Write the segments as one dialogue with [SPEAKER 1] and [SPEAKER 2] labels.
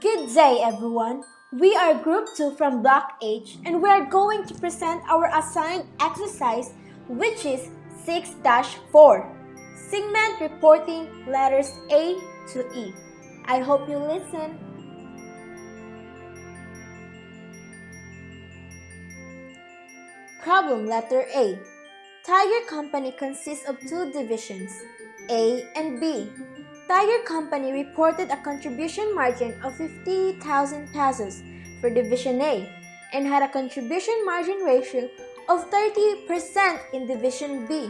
[SPEAKER 1] Good day, everyone. We are Group 2 from Block H, and we are going to present our assigned exercise, which is 6-4, segment reporting letters A to E. I hope you listen. Problem letter A. Tiger Company consists of two divisions, A and B. Tiger Company reported a contribution margin of 50,000 pesos for Division A and had a contribution margin ratio of 30% in Division B,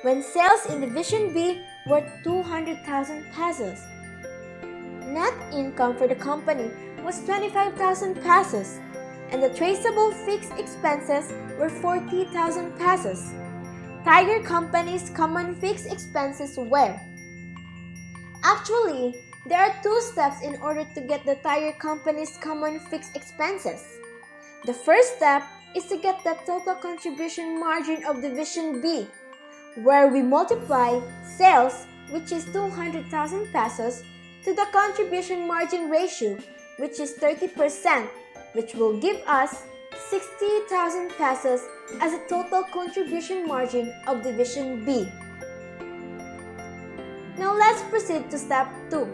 [SPEAKER 1] when sales in Division B were 200,000 pesos. Net income for the company was 25,000 pesos, and the traceable fixed expenses were 40,000 pesos. Tiger Company's common fixed expenses were. Actually, there are two steps in order to get the Tiger Company's common fixed expenses. The first step is to get the total contribution margin of Division B, where we multiply sales, which is 200,000 pesos, to the contribution margin ratio, which is 30%, which will give us 60,000 pesos as a total contribution margin of Division B. Now let's proceed to step 2.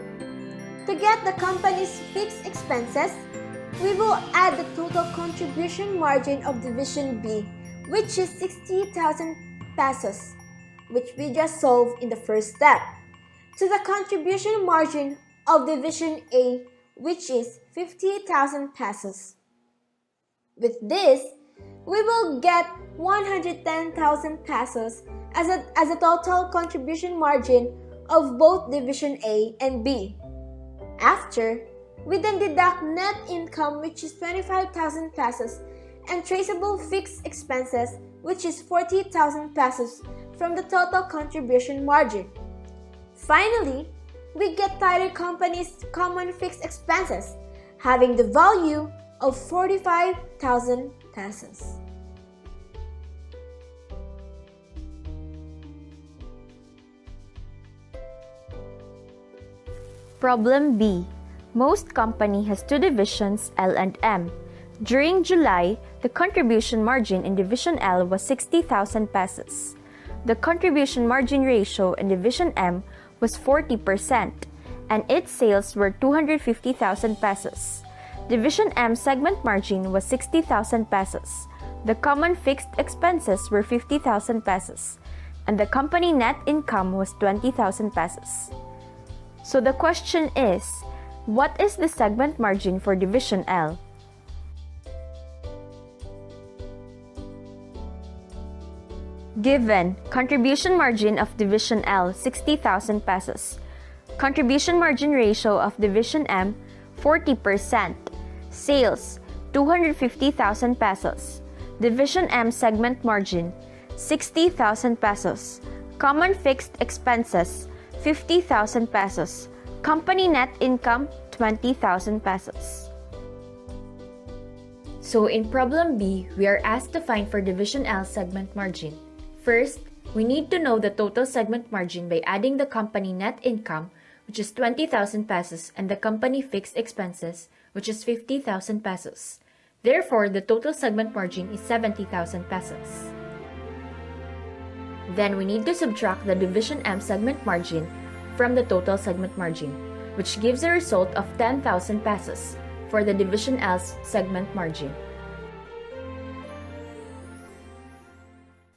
[SPEAKER 1] To get the company's fixed expenses, we will add the total contribution margin of Division B, which is 60,000 pesos, which we just solved in the first step, to the contribution margin of Division A, which is 50,000 pesos. With this, we will get 110,000 pesos as a total contribution margin of both Division A and B. After, we then deduct net income, which is 25,000 pesos, and traceable fixed expenses, which is 40,000 pesos, from the total contribution margin. Finally, we get Tiger Company's common fixed expenses, having the value of 45,000 pesos.
[SPEAKER 2] Problem B. Most company has two divisions, L and M. During July, the contribution margin in Division L was 60,000 pesos. The contribution margin ratio in Division M was 40%, and its sales were 250,000 pesos. Division M segment margin was 60,000 pesos. The common fixed expenses were 50,000 pesos, and the company net income was 20,000 pesos. So the question is, what is the segment margin for Division L? Given, contribution margin of Division L, 60,000 pesos. Contribution margin ratio of Division M, 40%. Sales, 250,000 pesos. Division M segment margin, 60,000 pesos. Common fixed expenses, 50,000 pesos. Company net income, 20,000 pesos. So in problem B, we are asked to find for Division L segment margin. First, we need to know the total segment margin by adding the company net income, which is 20,000 pesos, and the company fixed expenses, which is 50,000 pesos. Therefore, the total segment margin is 70,000 pesos. Then we need to subtract the Division M segment margin from the total segment margin, which gives a result of 10,000 pesos for the Division L's segment margin.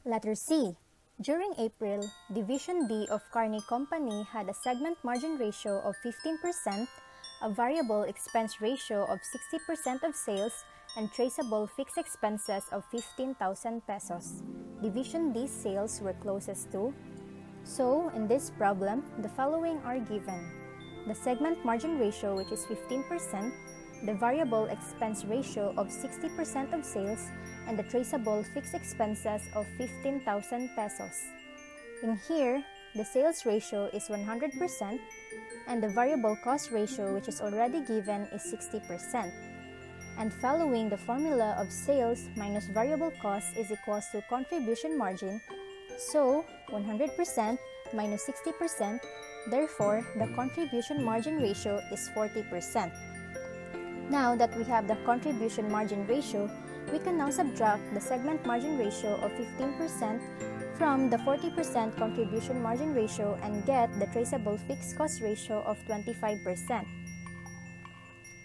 [SPEAKER 3] Letter C. During April, Division B of Carney Company had a segment margin ratio of 15%, a variable expense ratio of 60% of sales, and traceable fixed expenses of 15,000 pesos. Division D's sales were closest to. So, in this problem, the following are given. The segment margin ratio, which is 15%, the variable expense ratio of 60% of sales, and the traceable fixed expenses of 15,000 pesos. In here, the sales ratio is 100%, and the variable cost ratio, which is already given, is 60%. And following the formula of sales minus variable cost is equals to contribution margin, so 100% minus 60%, therefore the contribution margin ratio is 40%. Now that we have the contribution margin ratio, we can now subtract the segment margin ratio of 15% from the 40% contribution margin ratio and get the traceable fixed cost ratio of 25%.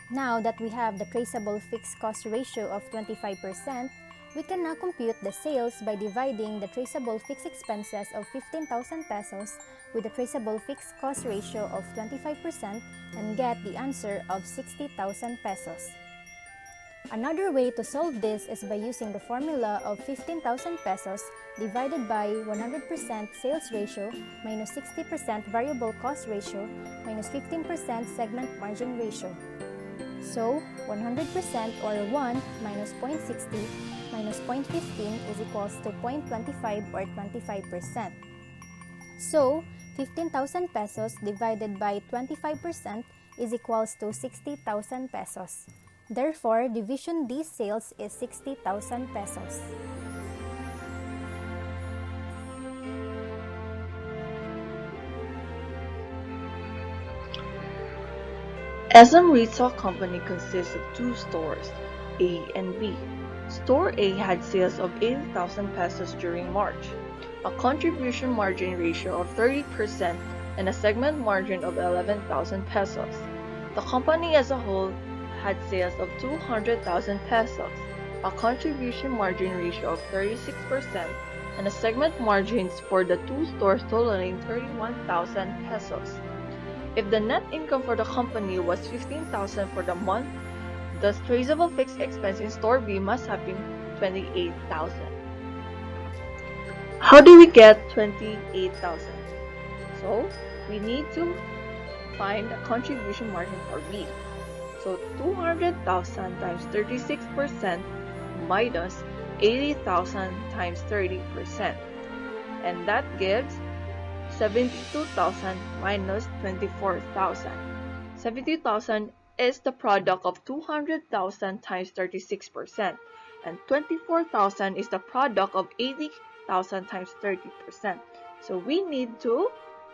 [SPEAKER 3] Now that we have the traceable fixed cost ratio of 25%, we can now compute the sales by dividing the traceable fixed expenses of 15,000 pesos with the traceable fixed cost ratio of 25% and get the answer of 60,000 pesos. Another way to solve this is by using the formula of 15,000 pesos divided by 100% sales ratio minus 60% variable cost ratio minus 15% segment margin ratio. So, 100% or 1 minus 0.60 minus 0.15 is equals to 0.25 or 25%. So, 15,000 pesos divided by 25% is equals to 60,000 pesos. Therefore, Division D sales is 60,000 pesos.
[SPEAKER 4] SM Retail Company consists of two stores, A and B. Store A had sales of 80,000 pesos during March, a contribution margin ratio of 30%, and a segment margin of 11,000 pesos. The company as a whole had sales of 200,000 pesos, a contribution margin ratio of 36%, and a segment margins for the two stores totaling 31,000 pesos. If the net income for the company was 15,000 for the month, the traceable fixed expense in store B must have been 28,000. How do we get 28,000? So, we need to find a contribution margin for B. So, 200,000 times 36% minus 80,000 times 30%. And that gives 72,000 minus 24,000. 72,000 is the product of 200,000 times 36%, and 24,000 is the product of 80,000 times 30%. So we need to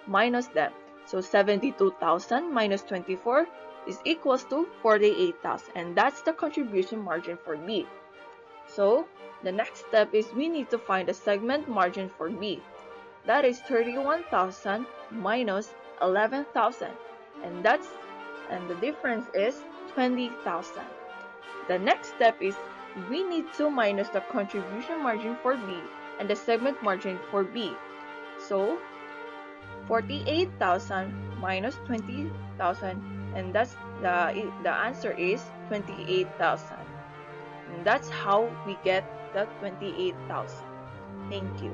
[SPEAKER 4] minus them. So 72,000 minus 24 is equals to 48,000, and that's the contribution margin for B. So the next step is we need to find the segment margin for B. That is 31,000 minus 11,000, and the difference is 20,000. The next step is we need to minus the contribution margin for B and the segment margin for B. So 48,000 minus 20,000, and that's the answer is 28,000. And that's how we get the 28,000. Thank you.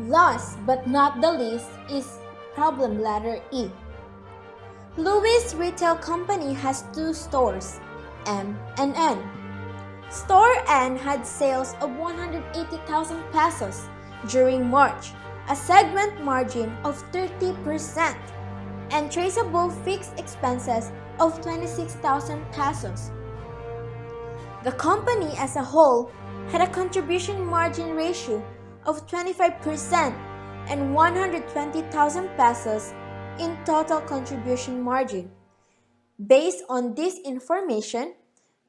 [SPEAKER 1] Last but not the least is problem letter E. Louis Retail Company has two stores, M and N. Store N had sales of 180,000 pesos during March, a segment margin of 30%, and traceable fixed expenses of 26,000 pesos. The company as a whole had a contribution margin ratio of 25% and 120,000 pesos in total contribution margin. Based on this information,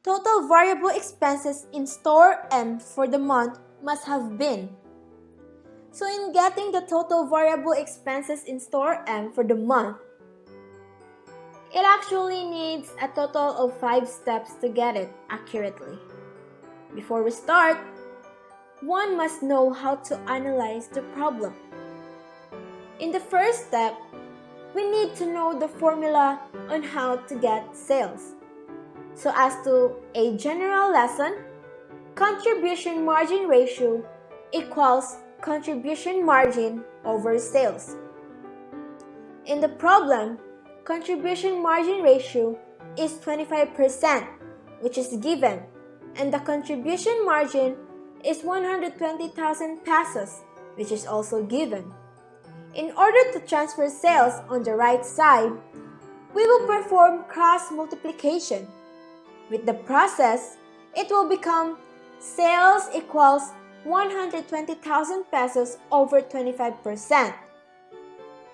[SPEAKER 1] total variable expenses in Store M for the month must have been. So in getting the total variable expenses in Store M for the month, it actually needs a total of 5 steps to get it accurately. Before we start, one must know how to analyze the problem. In the first step, we need to know the formula on how to get sales. So as to a general lesson, contribution margin ratio equals contribution margin over sales. In the problem, contribution margin ratio is 25%, which is given, and the contribution margin is 120,000 pesos, which is also given. In order to transfer sales on the right side, we will perform cross multiplication. With the process, it will become sales equals 120,000 pesos over 25%,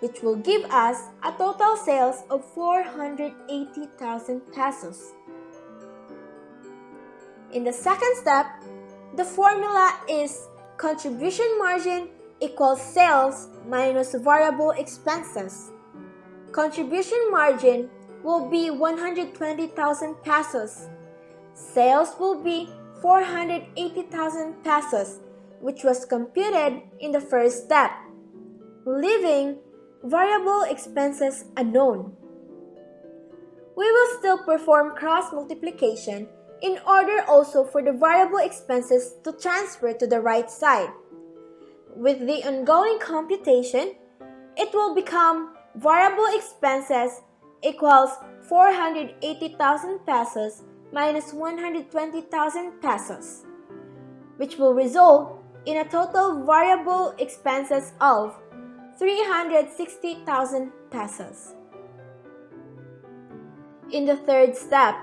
[SPEAKER 1] which will give us a total sales of 480,000 pesos. In the second step, the formula is contribution margin equals sales minus variable expenses. Contribution margin will be 120,000 pesos. Sales will be 480,000 pesos, which was computed in the first step, leaving variable expenses unknown. We will still perform cross multiplication in order also for the variable expenses to transfer to the right side. With the ongoing computation, it will become variable expenses equals 480,000 pesos minus 120,000 pesos, which will result in a total variable expenses of 360,000 pesos. In the third step,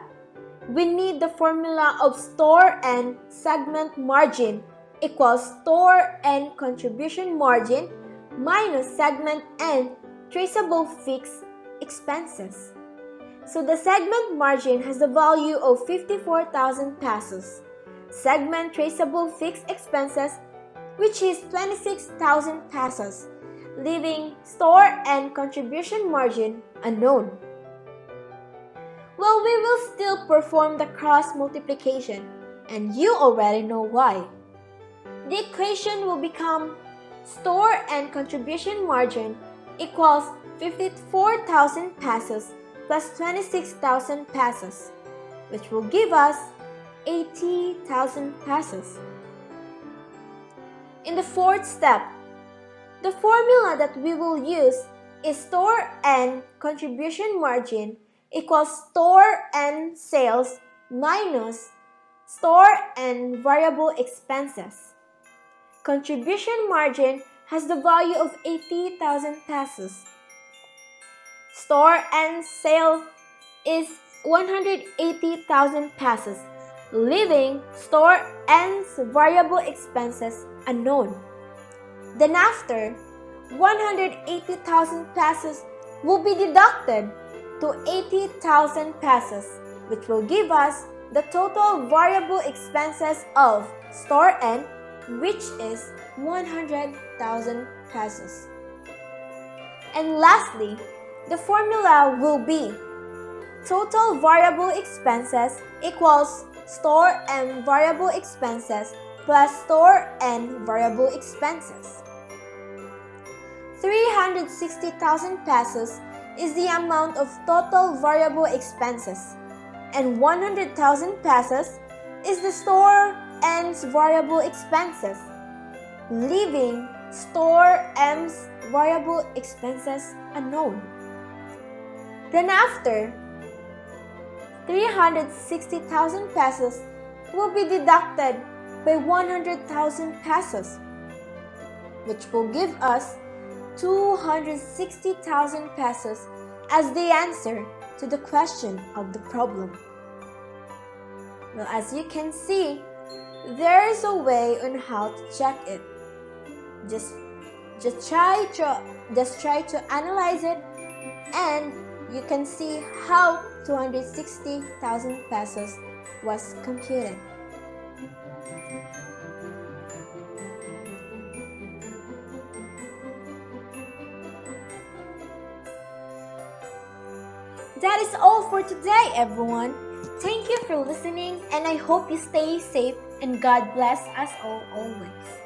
[SPEAKER 1] we need the formula of store and segment margin equals store and contribution margin minus segment and traceable fixed expenses. So the segment margin has the value of 54,000 pesos. Segment traceable fixed expenses, which is 26,000 pesos, leaving store and contribution margin unknown. Well, we will still perform the cross multiplication, and you already know why. The equation will become store and contribution margin equals 54,000 pesos plus 26,000 pesos, which will give us 80,000 pesos. In the fourth step, the formula that we will use is store and contribution margin equals store and sales minus store and variable expenses. Contribution margin has the value of 80,000 pesos. Store and sale is 180,000 pesos, leaving store and variable expenses unknown. Then after, 180,000 pesos will be deducted to 80,000 pesos, which will give us the total variable expenses of store and, which is 100,000 pesos. And lastly, the formula will be total variable expenses equals store and variable expenses plus store and variable expenses. 360,000 pesos is the amount of total variable expenses, and 100,000 pesos is the store and variable expenses, leaving store and variable expenses unknown. Then after, 360,000 pesos will be deducted by 100,000 pesos, which will give us 260,000 pesos as the answer to the question of the problem. Well, as you can see, there is a way on how to check it. Just try to analyze it, and you can see how 260,000 pesos was computed. That is all for today, everyone. Thank you for listening, and I hope you stay safe and God bless us all always.